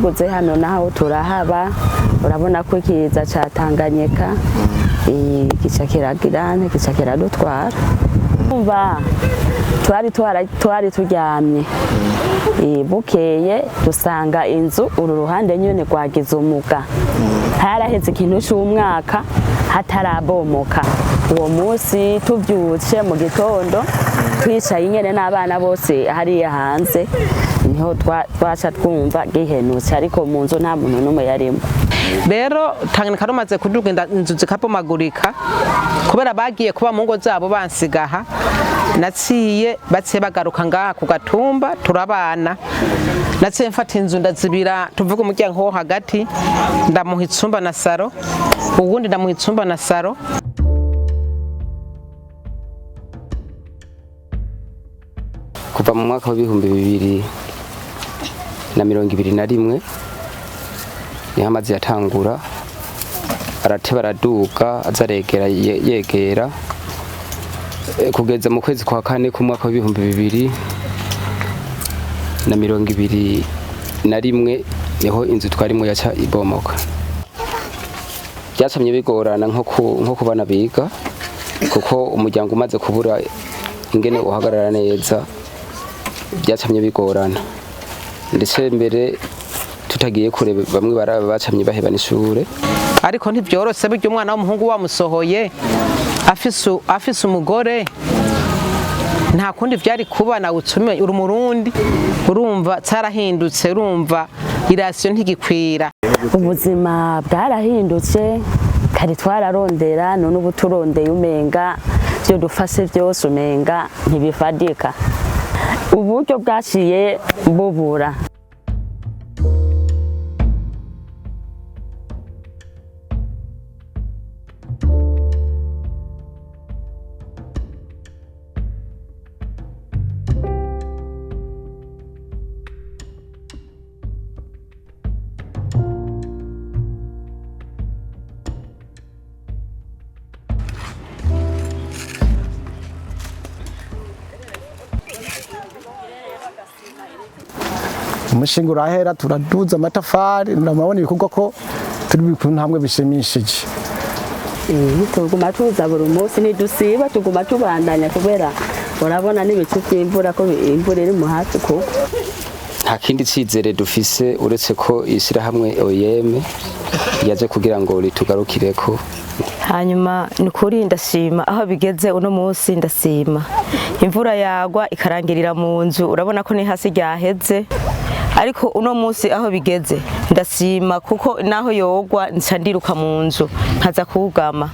duguze hano naho turahaba urabona ko ikiza ca Tanganyika gica kiragirane gica kiradutwara umva twari turyamye bukeye dusanga inzu uru ruhande nyene rwagize umuga haraheze ikintu c'umwaka hatarabomoka uwo munsi tuvyutse mu gitondo twicaye nyene n'abana bose hariya hanze niho twaca twumva gihenutse ariko mu nzu nta muntu n'umwe yarimo. Rero Tanganyika rumaze kuduga inzu zikabomagurika kubera bagiye kuba mu ngo zabo bansigaha naciye baciye bagaruka ngaha ku gatumba turabana naciye mfata inzu ndazibira tuvuga umuryango wo hagati ndamuha icumba na saro ubundi ndamuha icumba na saro. Kuva mu mwaka wa 2021 niho amazi yatangura arateba araduga azaregera yegera kugeza mu kwezi kwa kane ku mwaka wa 2021 niho inzu twarimo yaca ibomoka. Byacamye bigorana nko ku bana biga kuko umuryango umaze kubura ingene uhagarara neza byacamye bigorana ndetse mbere tutagiye kure bamwe bacamye baheba n'ishure ariko ntivyorose buryo umwana w'umuhungu wamusohoye afise umugore nta kundi vyari kuba na utume uri Murundi urumva carahindutse urumva irasiyo ntigikwira. Ubuzima bwarahindutse kare twararondera none ubu turondeye umenga byo dufashe byose umenga ntibifadika uburyo bwaciye bubura. Umushinga urahera turaduza amatafari ndamabona ibikorwa ko turi bikuntu hamwe bishimishije. Tuguma tuza buri munsi ntidusiba tuguma tubandanya kubera urabona n'ibicu by'imvura ko imvura iri mu hafi kuko nta kindi cyizere dufise uretse ko ishyirahamwe IOM yaje kugira ngo ritugarukireko. Hanyuma ni kuri ndashima aho bigeze uno munsi ndasima imvura yagwa ikarangirira mu nzu urabona ko ni hasi ryaheze ariko uno munsi aho bigeze ndasima kuko naho yogwa nca ndiruka mu nzu nkaza kugama.